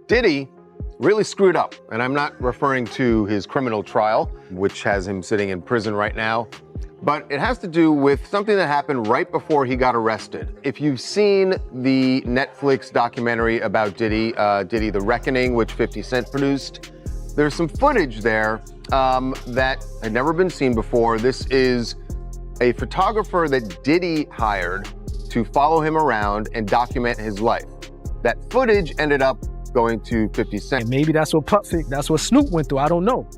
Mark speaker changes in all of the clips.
Speaker 1: Diddy really screwed up, and I'm not referring to his criminal trial, which has him sitting in prison right now, but it has to do with something that happened right before he got arrested. If you've seen the Netflix documentary about Diddy, Diddy The Reckoning, which 50 Cent produced, there's some footage there that had never been seen before. This is a photographer that Diddy hired to follow him around and document his life. That footage ended up going to 50 Cent.
Speaker 2: And maybe that's what Snoop went through, I don't know.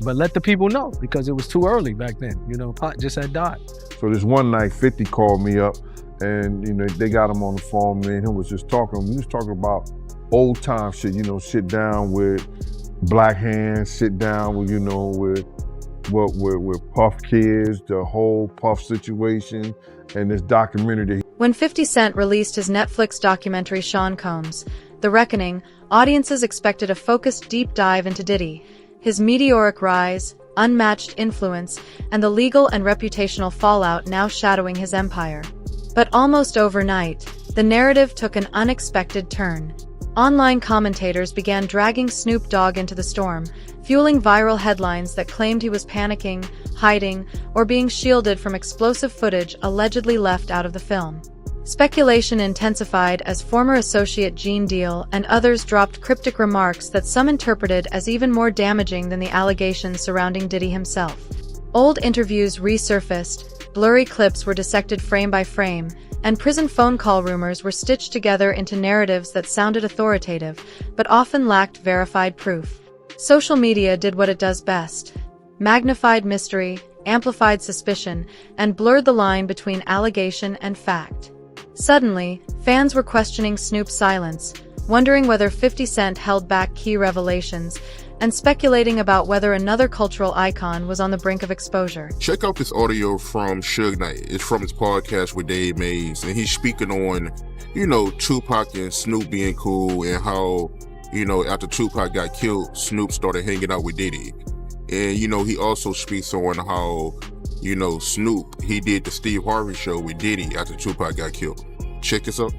Speaker 2: But let the people know, because it was too early back then. You know, Pac just had died.
Speaker 3: So this one night, 50 called me up and, you know, they got him on the phone, man. He was just talking, he was talking about old time shit, you know, sit down with Black Hands, sit down with, you know, with Puff kids, the whole Puff situation, and this documentary.
Speaker 4: When 50 Cent released his Netflix documentary Sean Combs, The Reckoning, audiences expected a focused deep dive into Diddy, his meteoric rise, unmatched influence, and the legal and reputational fallout now shadowing his empire. But almost overnight, the narrative took an unexpected turn. Online commentators began dragging Snoop Dogg into the storm, fueling viral headlines that claimed he was panicking, hiding, or being shielded from explosive footage allegedly left out of the film. Speculation intensified as former associate Gene Deal and others dropped cryptic remarks that some interpreted as even more damaging than the allegations surrounding Diddy himself. Old interviews resurfaced, blurry clips were dissected frame by frame, and prison phone call rumors were stitched together into narratives that sounded authoritative, but often lacked verified proof. Social media did what it does best: magnified mystery, amplified suspicion, and blurred the line between allegation and fact. Suddenly, fans were questioning Snoop's silence, wondering whether 50 Cent held back key revelations, and speculating about whether another cultural icon was on the brink of exposure.
Speaker 5: Check out this audio from Suge Knight. It's from his podcast with Dave Mays, and he's speaking on, you know, Tupac and Snoop being cool, and how, you know, after Tupac got killed, Snoop started hanging out with Diddy. And, you know, he also speaks on how, you know, Snoop, he did the Steve Harvey show with Diddy after Tupac got killed. Check this out.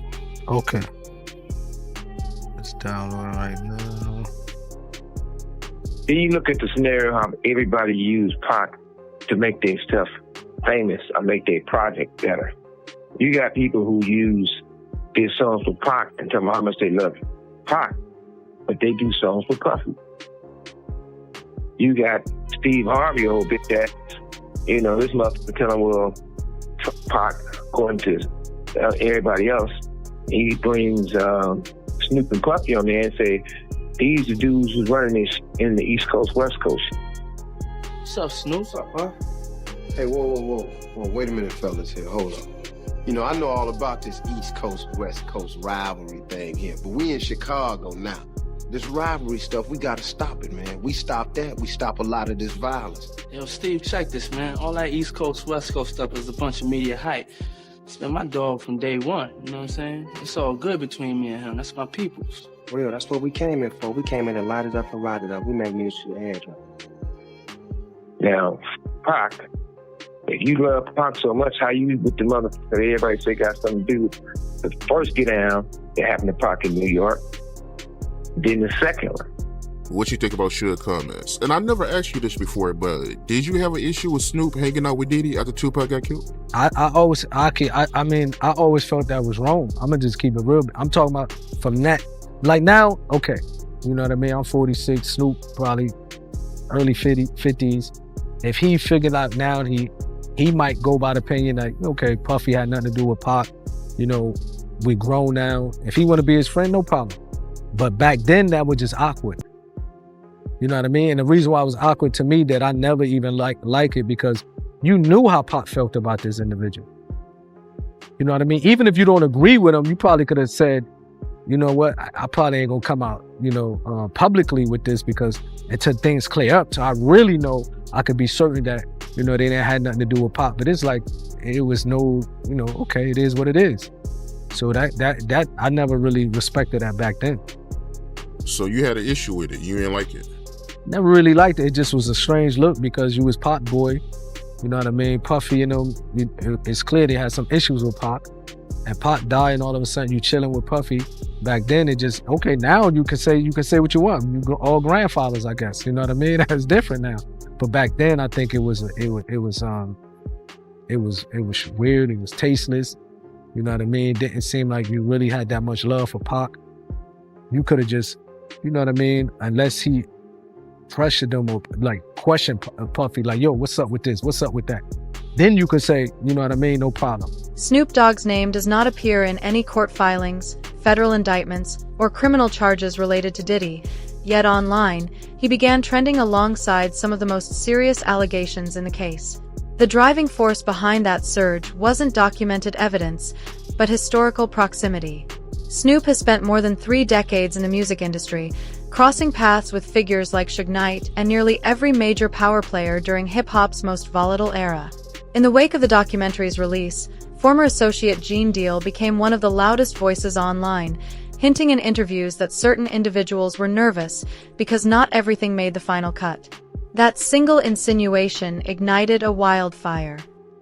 Speaker 2: Okay. Let's download right now.
Speaker 6: Then you look at the scenario how everybody used Pac to make their stuff famous or make their project better. You got people who use their songs with Pac and tell them how much they love Pac, but they do songs with Puffy. You got Steve Harvey over that, you know, this motherfucker telling, well, Pac, according to everybody else, he brings Snoop and Puffy on there and say, these are dudes who's running this in the East Coast, West Coast.
Speaker 7: What's up, Snoop?
Speaker 8: What's up, huh? Hey, whoa, wait a minute, fellas here, hold on. You know, I know all about this East Coast, West Coast rivalry thing here, but we in Chicago now. This rivalry stuff, we gotta stop it, man. We stop that, we stop a lot of this violence.
Speaker 7: Yo, Steve, check this, man. All that East Coast, West Coast stuff is a bunch of media hype. It's been my dog from day one, you know what I'm saying? It's all good between me and him. That's my peoples.
Speaker 9: Real, that's what we came in for. We came in to light it up and ride it up. We make music to the edge.
Speaker 6: Now, Pac, if you love Pac so much, how you with the motherfucker that everybody say got something to do with the first get down that happened to Pac in New York, then the second one.
Speaker 5: What you think about Suge comments? And I never asked you this before, but did you have an issue with Snoop hanging out with Diddy after Tupac got killed?
Speaker 2: I always felt that was wrong. I'm gonna just keep it real. I'm talking about from that. Like now, okay, you know what I mean? I'm 46, Snoop probably early 50s. If he figured out now, he might go by the opinion like, okay, Puffy had nothing to do with Pac. You know, we grown now. If he want to be his friend, no problem. But back then, that was just awkward. You know what I mean? And the reason why it was awkward to me that I never even like it because you knew how Pac felt about this individual. You know what I mean? Even if you don't agree with him, you probably could have said, you know what, I probably ain't gonna come out, you know, publicly with this because until things clear up. So I really know I could be certain that, you know, they didn't have nothing to do with Pac. But it's like, it was no, you know, okay, it is what it is. So that I never really respected that back then.
Speaker 5: So you had an issue with it, you didn't like it?
Speaker 2: Never really liked it. It just was a strange look because you was Pac boy. You know what I mean? Puffy, you know, it's clear they had some issues with Pac. And Pac died and all of a sudden you chilling with Puffy. Back then, it just, okay, now you can say what you want. You go all grandfathers, I guess. You know what I mean? That's different now. But back then, I think it was weird. It was tasteless. You know what I mean? It didn't seem like you really had that much love for Pac. You could have just, you know what I mean? Unless he pressured them or like questioned Puffy, like, yo, what's up with this? What's up with that? Then you could say, you know what I mean? No problem.
Speaker 4: Snoop Dogg's name does not appear in any court filings, federal indictments, or criminal charges related to Diddy. Yet online, he began trending alongside some of the most serious allegations in the case. The driving force behind that surge wasn't documented evidence, but historical proximity. Snoop has spent more than 3 decades in the music industry, crossing paths with figures like Suge Knight and nearly every major power player during hip-hop's most volatile era. In the wake of the documentary's release, former associate Gene Deal became one of the loudest voices online, hinting in interviews that certain individuals were nervous because not everything made the final cut. That single insinuation ignited a wildfire.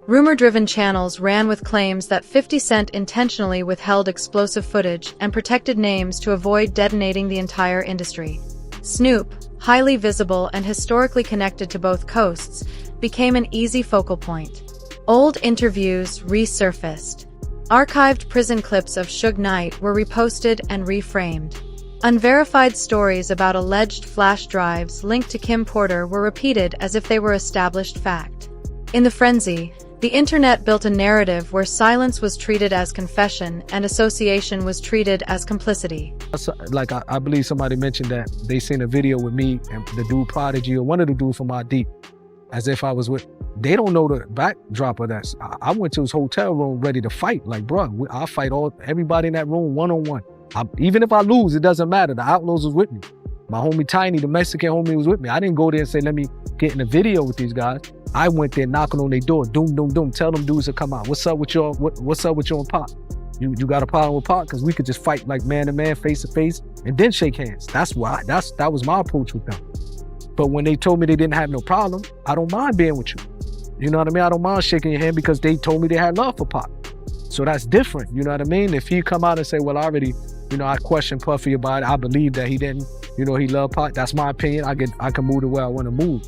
Speaker 4: Rumor-driven channels ran with claims that 50 Cent intentionally withheld explosive footage and protected names to avoid detonating the entire industry. Snoop, highly visible and historically connected to both coasts, became an easy focal point. Old interviews resurfaced. Archived prison clips of Suge Knight were reposted and reframed. Unverified stories about alleged flash drives linked to Kim Porter were repeated as if they were established fact. In the frenzy, the internet built a narrative where silence was treated as confession and association was treated as complicity.
Speaker 2: Like I believe somebody mentioned that they seen a video with me and the dude Prodigy or one of the dudes from My Deep, as if I was with. They don't know the backdrop of that. I went to his hotel room ready to fight. Like, bro, I'll fight everybody in that room one-on-one. Even if I lose, it doesn't matter. The Outlaws was with me. My homie Tiny, the Mexican homie, was with me. I didn't go there and say, let me get in a video with these guys. I went there knocking on their door, doom, doom, doom. Tell them dudes to come out. What's up with y'all? What's up with you and Pac? You got a problem with Pac? Because we could just fight like man to man, face to face, and then shake hands. That was my approach with them. But when they told me they didn't have no problem, I don't mind being with you. You know what I mean? I don't mind shaking your hand because they told me they had love for Pac. So that's different. You know what I mean? If he come out and say, well, I already, I questioned Puffy about it. I believe that he didn't, he loved Pac. That's my opinion. I can move the way I want to move.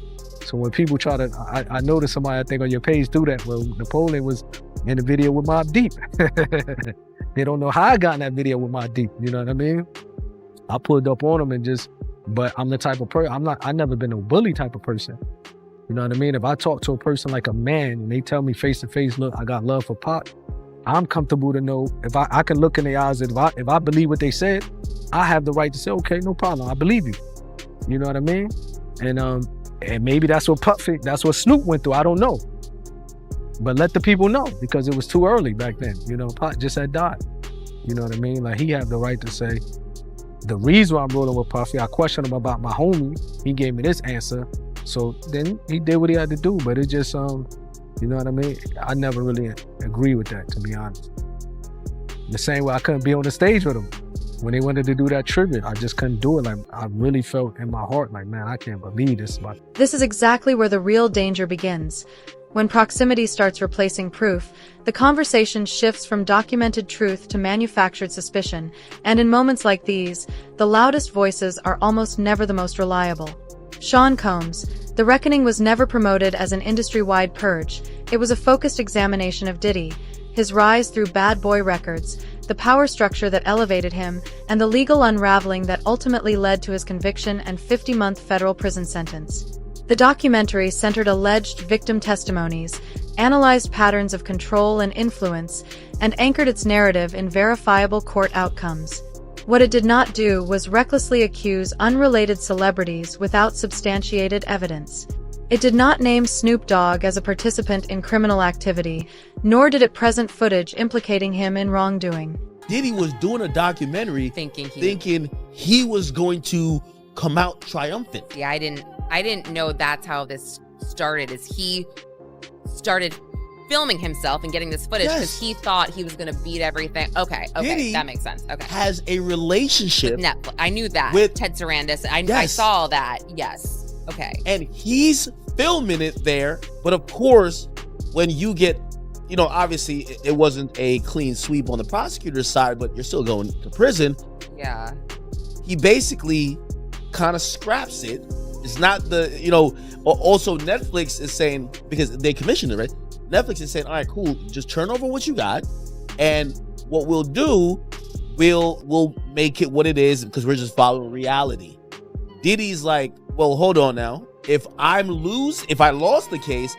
Speaker 2: So when people try to, I noticed somebody, I think on your page do that, well, Napoleon was in the video with Mobb Deep. They don't know how I got in that video with Mobb Deep. You know what I mean? I pulled up on him but I'm the type of person, I never been a bully type of person. You know what I mean? If I talk to a person like a man and they tell me face to face, look, I got love for Pac, I'm comfortable to know if I can look in their eyes and if I believe what they said, I have the right to say, okay, no problem, I believe you. You know what I mean? And maybe that's what Snoop went through, I don't know. But let the people know because it was too early back then. Pac just had died. You know what I mean? Like he had the right to say, the reason why I'm rolling with Puffy, I questioned him about my homie, he gave me this answer. So then he did what he had to do, but it just, you know what I mean? I never really agree with that, to be honest. The same way I couldn't be on the stage with him. When they wanted to do that tribute, I just couldn't do it. Like, I really felt in my heart, like, man, I can't believe this.
Speaker 4: This is exactly where the real danger begins. When proximity starts replacing proof, the conversation shifts from documented truth to manufactured suspicion. And in moments like these, the loudest voices are almost never the most reliable. Sean Combs, The Reckoning was never promoted as an industry-wide purge. It was a focused examination of Diddy, his rise through Bad Boy Records, the power structure that elevated him, and the legal unraveling that ultimately led to his conviction and 50-month federal prison sentence. The documentary centered alleged victim testimonies, analyzed patterns of control and influence, and anchored its narrative in verifiable court outcomes. What it did not do was recklessly accuse unrelated celebrities without substantiated evidence. It did not name Snoop Dogg as a participant in criminal activity, nor did it present footage implicating him in wrongdoing.
Speaker 10: Diddy was doing a documentary thinking he was going to come out triumphant.
Speaker 11: Yeah, I didn't know that's how this started, is he started filming himself and getting this footage because he thought he was going to beat everything. Okay,
Speaker 10: Diddy
Speaker 11: that makes sense. Okay.
Speaker 10: Has a relationship
Speaker 11: with Netflix. I knew that.
Speaker 10: With
Speaker 11: Ted Sarandis. I saw that. Yes. Okay.
Speaker 10: And he's filming it there. But of course, when you get, obviously it wasn't a clean sweep on the prosecutor's side, but you're still going to prison.
Speaker 11: Yeah.
Speaker 10: He basically kind of scraps it. It's not also Netflix is saying, because they commissioned it, right? Netflix is saying, all right, cool, just turn over what you got, and what we'll do, we'll make it what it is, because we're just following reality. Diddy's like, well, hold on now. If I lost the case,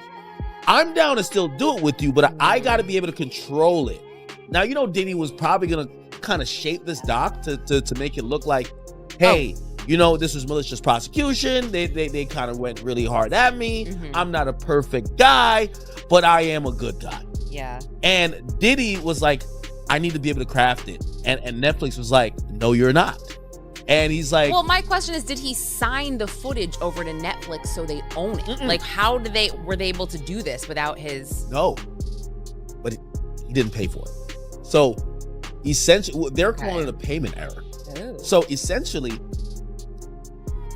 Speaker 10: I'm down to still do it with you, but I got to be able to control it. Now, Diddy was probably going to kind of shape this doc to make it look like, hey, this was malicious prosecution. They kind of went really hard at me. Mm-hmm. I'm not a perfect guy, but I am a good guy.
Speaker 11: Yeah.
Speaker 10: And Diddy was like, I need to be able to craft it. And Netflix was like, no, you're not. And he's like,
Speaker 11: well, my question is, did he sign the footage over to Netflix so they own it? Mm-mm. Like, how were they able to do this without his?
Speaker 10: No, but he didn't pay for it. So essentially, they're calling it a payment error. Ooh. So essentially,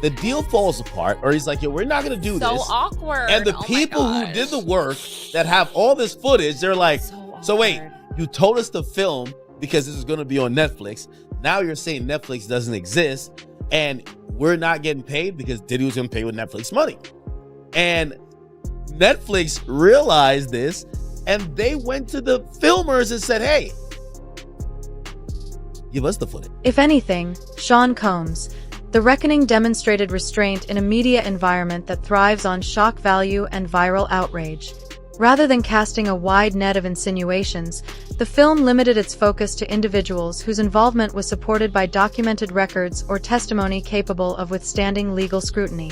Speaker 10: the deal falls apart, or he's like, yo, we're not going to do this.
Speaker 11: So awkward.
Speaker 10: And the people who did the work that have all this footage, they're like, so wait, you told us to film because this is going to be on Netflix. Now you're saying Netflix doesn't exist, and we're not getting paid because Diddy was going to pay with Netflix money. And Netflix realized this, and they went to the filmers and said, hey, give us the footage.
Speaker 4: If anything, Sean Combs, The Reckoning demonstrated restraint in a media environment that thrives on shock value and viral outrage. Rather than casting a wide net of insinuations, the film limited its focus to individuals whose involvement was supported by documented records or testimony capable of withstanding legal scrutiny.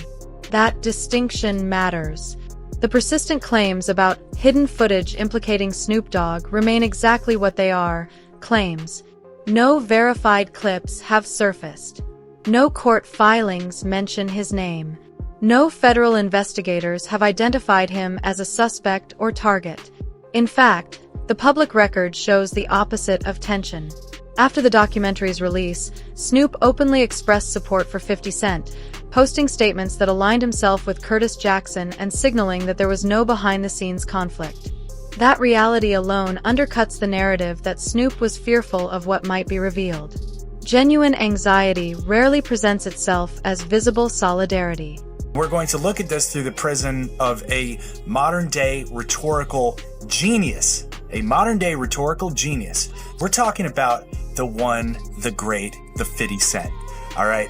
Speaker 4: That distinction matters. The persistent claims about hidden footage implicating Snoop Dogg remain exactly what they are, claims. No verified clips have surfaced. No court filings mention his name. No federal investigators have identified him as a suspect or target. In fact, the public record shows the opposite of tension. After the documentary's release, Snoop openly expressed support for 50 Cent, posting statements that aligned himself with Curtis Jackson and signaling that there was no behind-the-scenes conflict. That reality alone undercuts the narrative that Snoop was fearful of what might be revealed. Genuine anxiety rarely presents itself as visible solidarity.
Speaker 12: We're going to look at this through the prism of a modern-day rhetorical genius. A modern-day rhetorical genius. We're talking about the one, the great, the 50 Cent. All right,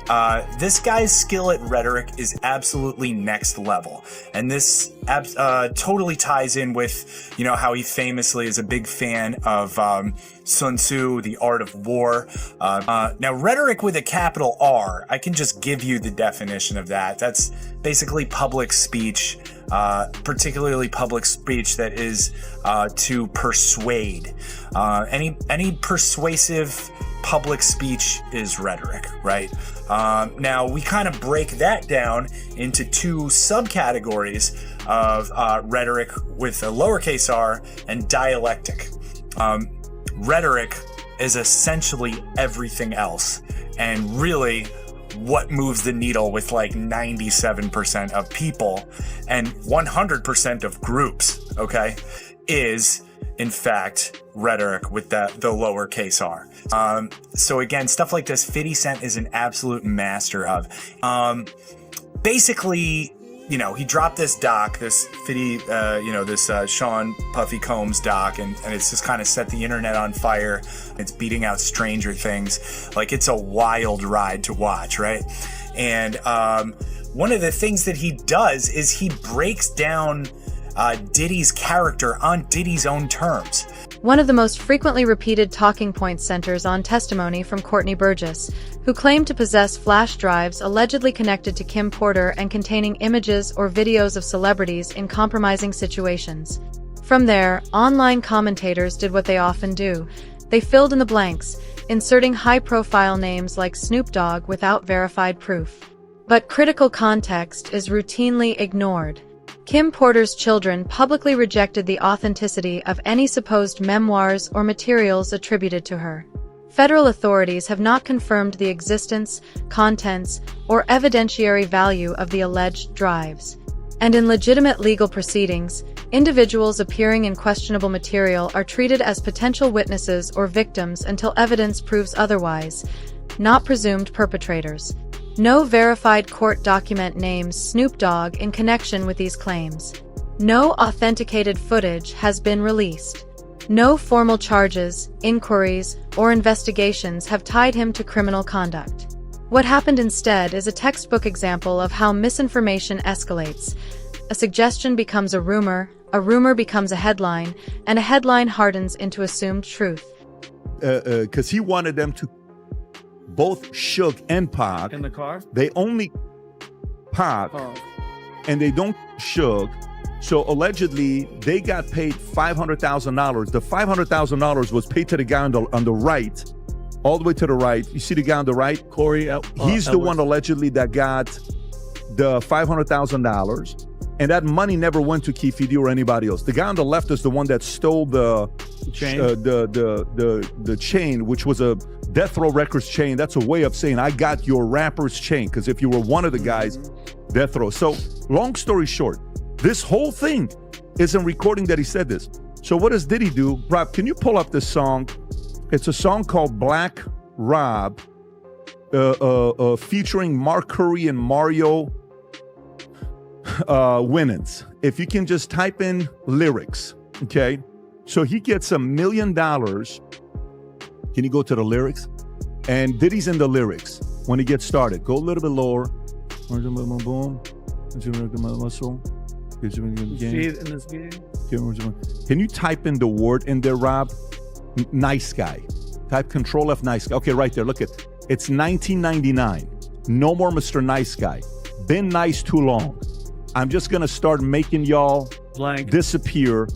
Speaker 12: this guy's skill at rhetoric is absolutely next level. And this totally ties in with, how he famously is a big fan of Sun Tzu, The Art of War. Now, rhetoric with a capital R, I can just give you the definition of that. That's basically public speech, particularly public speech that is to persuade. Any persuasive public speech is rhetoric, right? Now, we kind of break that down into two subcategories of rhetoric with a lowercase r and dialectic. Rhetoric is essentially everything else, and really what moves the needle with like 97% of people and 100% of groups, okay, is in fact rhetoric with the lowercase r. So again, stuff like this 50 Cent is an absolute master of. Basically, he dropped this doc, this 50, this Sean Puffy Combs doc, and it's just kind of set the internet on fire. It's beating out Stranger Things. Like, it's a wild ride to watch, right? And one of the things that he does is he breaks down Diddy's character on Diddy's own terms.
Speaker 4: One of the most frequently repeated talking points centers on testimony from Courtney Burgess, who claimed to possess flash drives allegedly connected to Kim Porter and containing images or videos of celebrities in compromising situations. From there, online commentators did what they often do. They filled in the blanks, inserting high-profile names like Snoop Dogg without verified proof. But critical context is routinely ignored. Kim Porter's children publicly rejected the authenticity of any supposed memoirs or materials attributed to her. Federal authorities have not confirmed the existence, contents, or evidentiary value of the alleged drives. And in legitimate legal proceedings, individuals appearing in questionable material are treated as potential witnesses or victims until evidence proves otherwise. not presumed perpetrators. No verified court document names Snoop Dogg in connection with these claims. No authenticated footage has been released. No formal charges, inquiries, or investigations have tied him to criminal conduct. What happened instead is a textbook example of how misinformation escalates. A suggestion becomes a rumor becomes a headline, and a headline hardens into assumed truth.
Speaker 13: Because he wanted them to, both Suge and Pac.
Speaker 7: In the car?
Speaker 13: They only Pac, and they don't Suge. So allegedly, they got paid $500,000. The $500,000 was paid to the guy on the right, all the way to the right. You see the guy on the right?
Speaker 7: Corey.
Speaker 13: He's the one allegedly that got the $500,000. And that money never went to Keefe or anybody else. The guy on the left is the one that stole the chain, the chain, which was a Death Row Records chain. That's a way of saying I got your rapper's chain. Because if you were one of the guys, Death Row. So long story short, this whole thing is a recording that he said this. So what does Diddy do? Rob, can you pull up this song? It's a song called Black Rob, featuring Mark Curry and Mario Winans. If you can just type in lyrics, okay? So he gets $1 million. Can you go to the lyrics? And Diddy's in the lyrics when he gets started. Go a little bit lower. Boom. Can you type in the word in there, Rob? Nice guy. Type Control F, nice guy. Okay, right there. Look at it. It's 1999. No more Mr. Nice Guy. Been nice too long. I'm just gonna start making y'all
Speaker 7: blank
Speaker 13: disappear.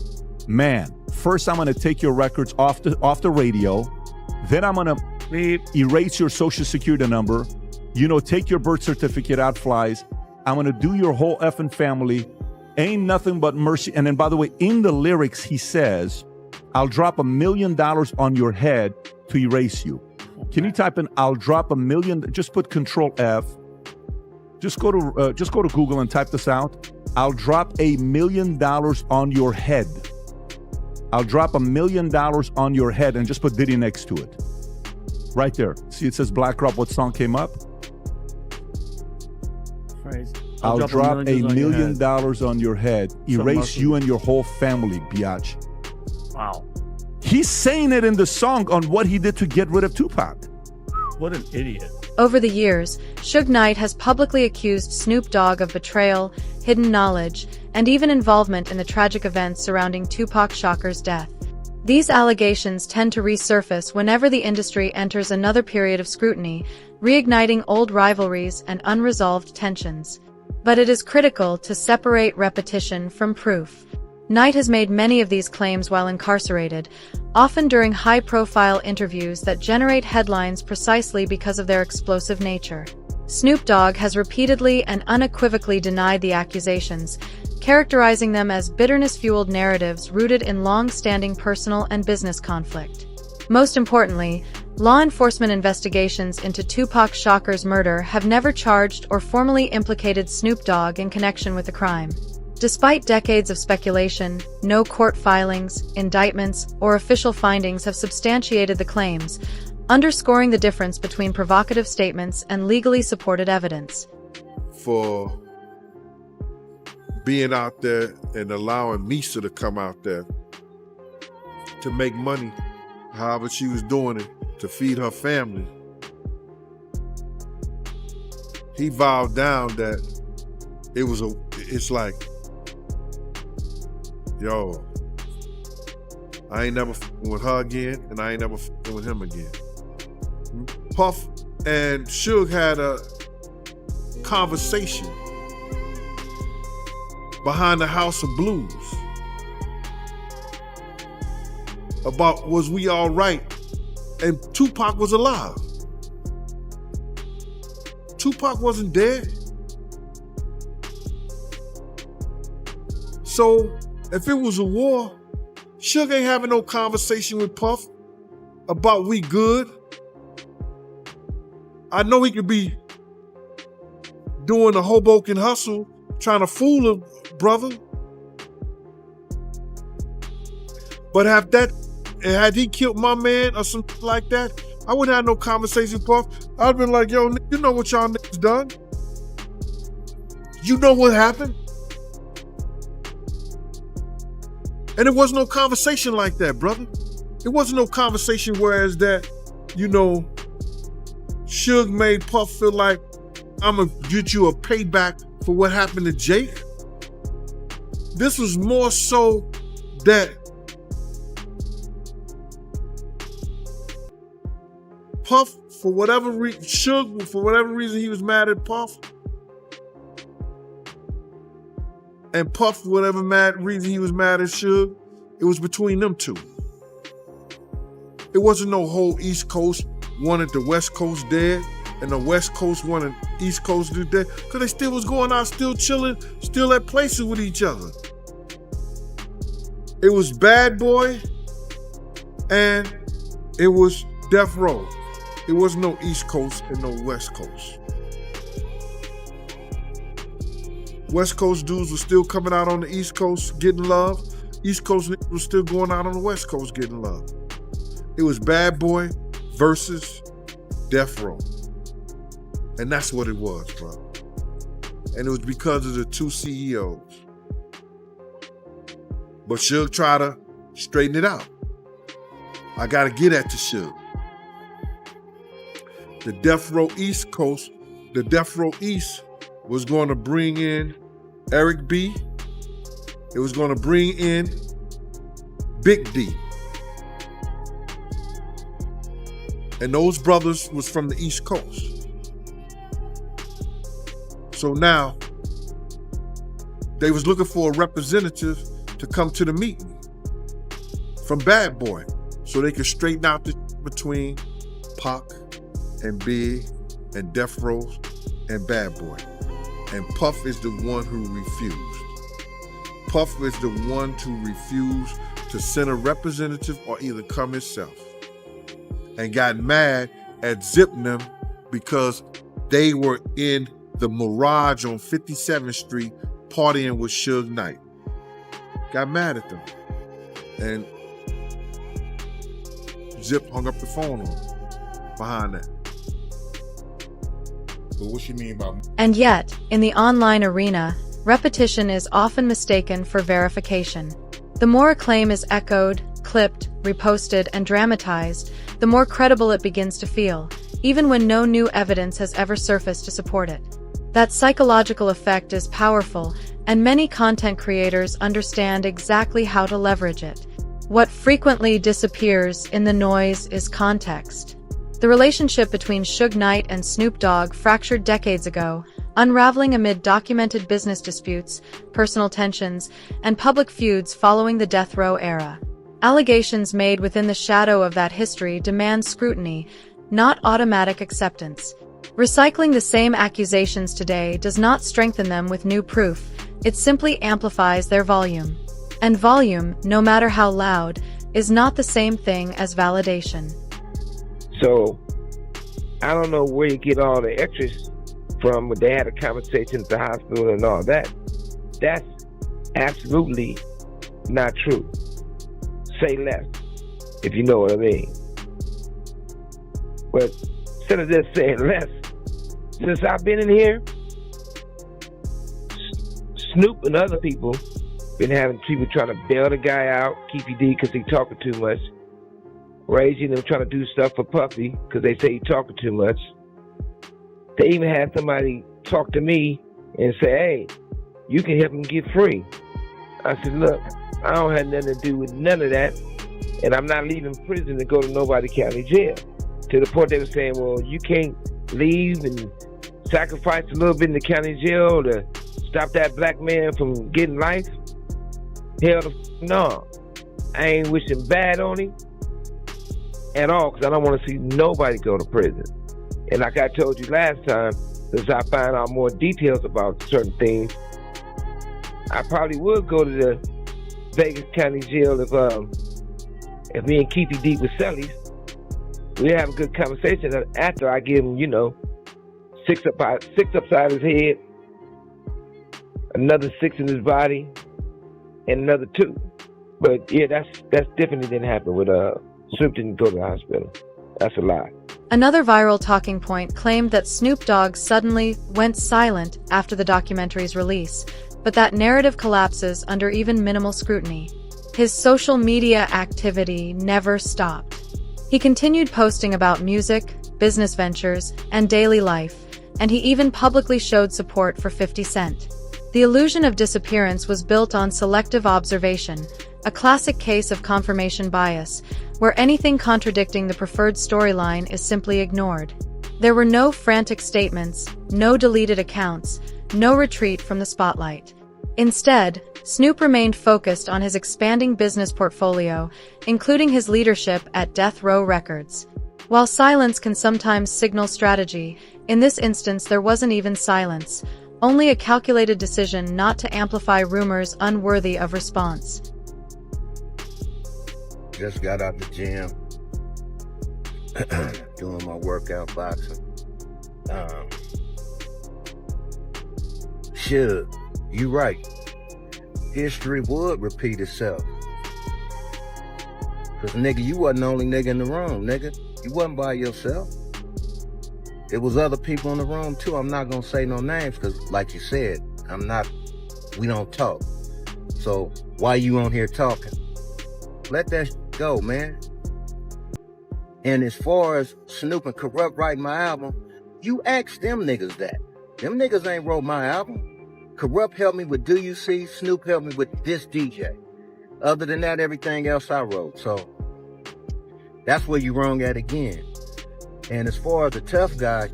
Speaker 13: Man, first I'm gonna take your records off the radio. Then I'm gonna erase your social security number. Take your birth certificate out flies. I'm gonna do your whole effing family. Ain't nothing but mercy. And then, by the way, in the lyrics, he says, I'll drop $1 million on your head to erase you. Can you type in, I'll drop $1 million, just put Control F. Just go to Google and type this out. I'll drop $1 million on your head. I'll drop $1 million on your head and just put Diddy next to it. Right there. See, it says Black Rob. What song came up?
Speaker 7: Phrase.
Speaker 13: I'll drop $1 million on your head. Erase you and your whole family, biatch.
Speaker 7: Wow.
Speaker 13: He's saying it in the song on what he did to get rid of Tupac.
Speaker 7: What an idiot.
Speaker 4: Over the years, Suge Knight has publicly accused Snoop Dogg of betrayal, hidden knowledge, and even involvement in the tragic events surrounding Tupac Shakur's death. These allegations tend to resurface whenever the industry enters another period of scrutiny, reigniting old rivalries and unresolved tensions. But it is critical to separate repetition from proof. Knight has made many of these claims while incarcerated, often during high-profile interviews that generate headlines precisely because of their explosive nature. Snoop Dogg has repeatedly and unequivocally denied the accusations, characterizing them as bitterness-fueled narratives rooted in long-standing personal and business conflict. Most importantly, law enforcement investigations into Tupac Shakur's murder have never charged or formally implicated Snoop Dogg in connection with the crime. Despite decades of speculation, no court filings, indictments, or official findings have substantiated the claims, underscoring the difference between provocative statements and legally supported evidence.
Speaker 14: For being out there and allowing Misa to come out there to make money, however she was doing it, to feed her family. He vowed down that it's like, yo, I ain't never f***ing with her again, and I ain't never f***ing with him again. Puff and Suge had a conversation behind the House of Blues about was we all right, and Tupac was alive. Tupac wasn't dead. So if it was a war, Suge ain't having no conversation with Puff about we good. I know he could be doing the Hoboken hustle, trying to fool a brother. But had he killed my man or something like that, I wouldn't have no conversation with Puff. I'd been like, yo, you know what y'all niggas done? You know what happened? And it wasn't no conversation like that, brother. It wasn't no conversation whereas that, you know, Suge made Puff feel like, I'm gonna get you a payback for what happened to Jake. This was more so that Puff, for whatever reason, Suge, for whatever reason he was mad at Puff, and Puff, for whatever reason he was mad at Suge, it was between them two. It wasn't no whole East Coast wanted the West Coast dead, and the West Coast wanted East Coast to dead, because they still was going out, still chilling, still at places with each other. It was Bad Boy, and it was Death Row. It wasn't no East Coast and no West Coast. West Coast dudes were still coming out on the East Coast getting love. East Coast niggas were still going out on the West Coast getting love. It was Bad Boy versus Death Row. And that's what it was, bro. And it was because of the two CEOs. But Suge tried to straighten it out. I gotta get at the Suge. The Death Row East Coast, the Death Row East was going to bring in Eric B. It was going to bring in Big D. And those brothers was from the East Coast. So now, they was looking for a representative to come to the meeting from Bad Boy so they could straighten out the between Pac and Big and Death Row and Bad Boy. And Puff is the one who refused. Puff is the one to refuse to send a representative or either come himself. And got mad at Zip and them because they were in the Mirage on 57th Street partying with Suge Knight. Got mad at them. And Zip hung up the phone on him behind that.
Speaker 5: But what you mean by...
Speaker 4: And yet, in the online arena, repetition is often mistaken for verification. The more a claim is echoed, clipped, reposted, and dramatized, the more credible it begins to feel, even when no new evidence has ever surfaced to support it. That psychological effect is powerful, and many content creators understand exactly how to leverage it. What frequently disappears in the noise is context. The relationship between Suge Knight and Snoop Dogg fractured decades ago, unraveling amid documented business disputes, personal tensions, and public feuds following the Death Row era. Allegations made within the shadow of that history demand scrutiny, not automatic acceptance. Recycling the same accusations today does not strengthen them with new proof, it simply amplifies their volume. And volume, no matter how loud, is not the same thing as validation.
Speaker 6: So, I don't know where you get all the extras from, but they had a conversation at the hospital and all that. That's absolutely not true. Say less, if you know what I mean. But instead of just saying less, since I've been in here, Snoop and other people been having people trying to bail the guy out, keep you D because he talking too much. Raising them trying to do stuff for Puffy because they say he talking too much. They even had somebody talk to me and say, hey, you can help him get free. I said, look, I don't have nothing to do with none of that, and I'm not leaving prison to go to nobody county jail. To the point they were saying, well, you can't leave and sacrifice a little bit in the county jail to stop that black man from getting life? Hell no. I ain't wishing bad on him at all, because I don't want to see nobody go to prison. And like I told you last time, since I find out more details about certain things, I probably would go to the Vegas County Jail if me and Keefy D with Sellies. We have a good conversation after I give him, 6 upside his head, another 6 in his body, and another 2. But yeah, that's definitely didn't happen with Snoop didn't go to the hospital. That's a lie.
Speaker 4: Another viral talking point claimed that Snoop Dogg suddenly went silent after the documentary's release, but that narrative collapses under even minimal scrutiny. His social media activity never stopped. He continued posting about music, business ventures, and daily life, and he even publicly showed support for 50 Cent. The illusion of disappearance was built on selective observation, a classic case of confirmation bias, where anything contradicting the preferred storyline is simply ignored. There were no frantic statements, no deleted accounts, no retreat from the spotlight. Instead, Snoop remained focused on his expanding business portfolio, including his leadership at Death Row Records. While silence can sometimes signal strategy, in this instance there wasn't even silence, only a calculated decision not to amplify rumors unworthy of response.
Speaker 15: Just got out the gym, doing my workout boxing. Shug, you right. History would repeat itself. Cause nigga, you wasn't the only nigga in the room, nigga. You wasn't by yourself. It was other people in the room too. I'm not gonna say no names cause like you said, we don't talk. So why you on here talking? Let that go, man. And as far as Snoop and Corrupt writing my album, you ask them niggas that. Them niggas ain't wrote my album. Corrupt helped me with Do You See? Snoop helped me with This DJ. Other than that, everything else I wrote. So that's where you wrong at again. And as far as the tough guy,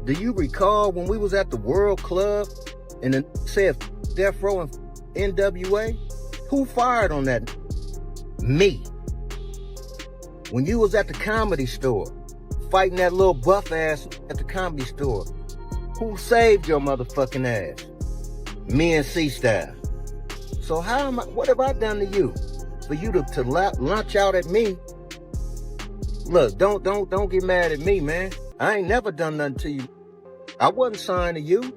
Speaker 15: do you recall when we was at the World Club and it said Death Row and NWA? Who fired on that? Me. When you was at the Comedy Store, fighting that little buff ass at the Comedy Store, who saved your motherfucking ass? Me and C-Style. So what have I done to you? For you to launch out at me? Look, don't get mad at me, man. I ain't never done nothing to you. I wasn't signed to you.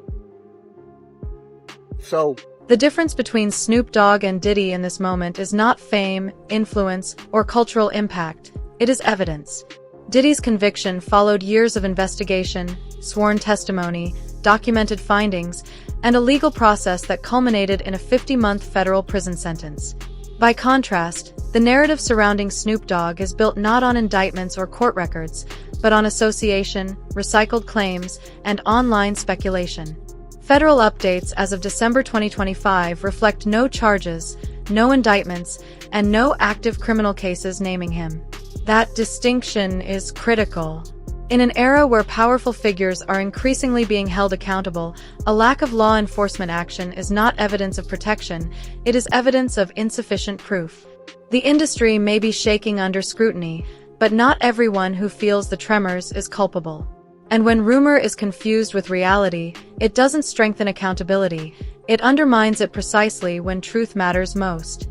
Speaker 15: So
Speaker 4: the difference between Snoop Dogg and Diddy in this moment is not fame, influence, or cultural impact. It is evidence. Diddy's conviction followed years of investigation, sworn testimony, documented findings, and a legal process that culminated in a 50-month federal prison sentence. By contrast, the narrative surrounding Snoop Dogg is built not on indictments or court records, but on association, recycled claims, and online speculation. Federal updates as of December 2025 reflect no charges, no indictments, and no active criminal cases naming him. That distinction is critical. In an era where powerful figures are increasingly being held accountable, a lack of law enforcement action is not evidence of protection, it is evidence of insufficient proof. The industry may be shaking under scrutiny, but not everyone who feels the tremors is culpable. And when rumor is confused with reality, it doesn't strengthen accountability, it undermines it precisely when truth matters most.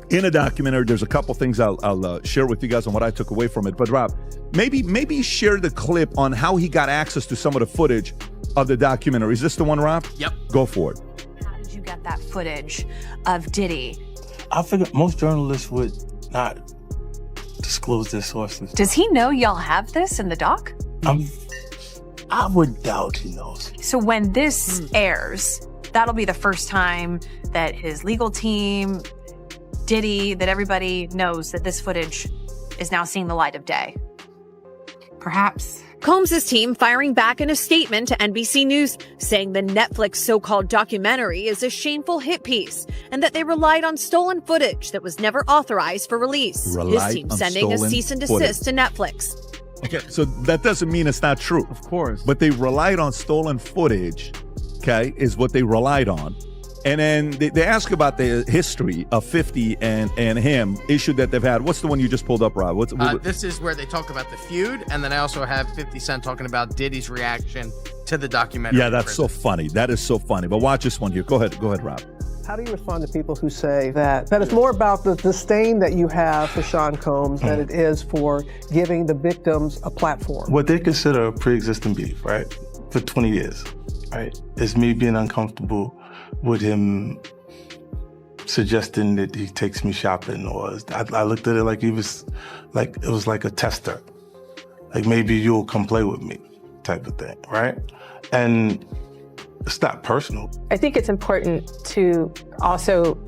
Speaker 13: In a documentary, there's a couple things I'll share with you guys on what I took away from it. But Rob, maybe share the clip on how he got access to some of the footage of the documentary. Is this the one, Rob?
Speaker 16: Yep.
Speaker 13: Go for it.
Speaker 17: How did you get that footage of Diddy?
Speaker 16: I figured most journalists would not disclose their sources.
Speaker 17: Does he know y'all have this in the doc?
Speaker 16: I would doubt he knows.
Speaker 17: So when this airs, that'll be the first time that his legal team, Diddy, that everybody knows that this footage is now seeing the light of day.
Speaker 18: Perhaps. Combs' team firing back in a statement to NBC News, saying the Netflix so-called documentary is a shameful hit piece and that they relied on stolen footage that was never authorized for release. His team sending a cease and desist to Netflix.
Speaker 13: Okay, so that doesn't mean it's not true.
Speaker 2: Of course.
Speaker 13: But they relied on stolen footage, okay, is what they relied on. And then they ask about the history of 50 and him, issue that they've had. What's the one you just pulled up, Rob?
Speaker 16: This is where they talk about the feud, and then I also have 50 Cent talking about Diddy's reaction to the documentary.
Speaker 13: Yeah, that's so funny. That is so funny. But watch this one here. Go ahead, Rob.
Speaker 19: How do you respond to people who say that it's more about the disdain that you have for Sean Combs than it is for giving the victims a platform?
Speaker 16: What they consider a pre-existing beef, right, for 20 years, right, is me being uncomfortable with him
Speaker 20: suggesting that he takes me shopping, or I looked at it like it was like a tester. Like, maybe you'll come play with me type of thing, right? And it's not personal.
Speaker 21: I think it's important to also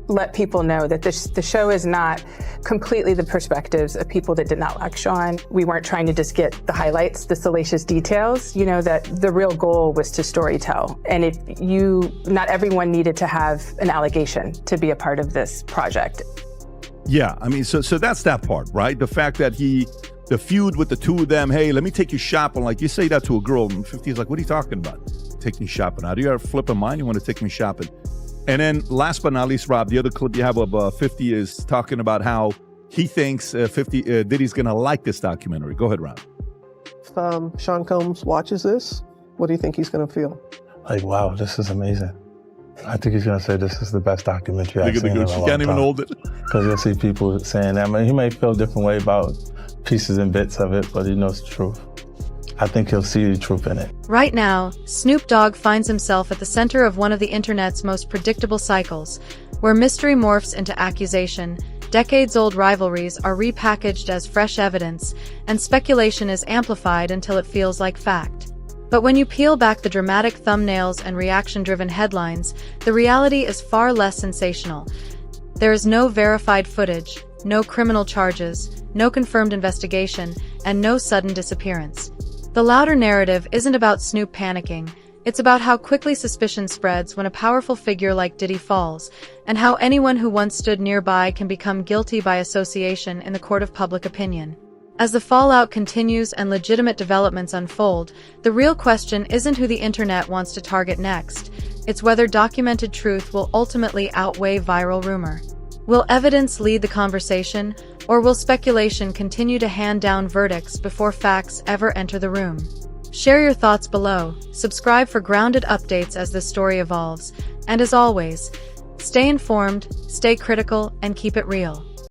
Speaker 21: let people know that the show is not completely the perspectives of people that did not like Sean. We weren't trying to just get the highlights, the salacious details, that the real goal was to storytell. And not everyone needed to have an allegation to be a part of this project.
Speaker 13: Yeah, I mean, so that's that part, right? The fact that the feud with the two of them, hey, let me take you shopping. Like, you say that to a girl in 50s, like, what are you talking about? Take me shopping. How do you have a flip of mind? You want to take me shopping? And then last but not least, Rob, the other clip you have of 50 is talking about how he thinks Diddy's going to like this documentary. Go ahead, Rob.
Speaker 19: If Sean Combs watches this, what do you think he's going to feel?
Speaker 20: Like, wow, this is amazing. I think he's going to say this is the best documentary I've seen in a long time.
Speaker 13: She can't even hold it.
Speaker 20: Because you'll see people saying that. I mean, he may feel a different way about pieces and bits of it, but he knows the truth. I think he'll see the truth in it.
Speaker 4: Right now, Snoop Dogg finds himself at the center of one of the internet's most predictable cycles, where mystery morphs into accusation, decades-old rivalries are repackaged as fresh evidence, and speculation is amplified until it feels like fact. But when you peel back the dramatic thumbnails and reaction-driven headlines, the reality is far less sensational. There is no verified footage, no criminal charges, no confirmed investigation, and no sudden disappearance. The louder narrative isn't about Snoop panicking, it's about how quickly suspicion spreads when a powerful figure like Diddy falls, and how anyone who once stood nearby can become guilty by association in the court of public opinion. As the fallout continues and legitimate developments unfold, the real question isn't who the internet wants to target next, it's whether documented truth will ultimately outweigh viral rumor. Will evidence lead the conversation, or will speculation continue to hand down verdicts before facts ever enter the room? Share your thoughts below, subscribe for grounded updates as this story evolves, and as always, stay informed, stay critical, and keep it real.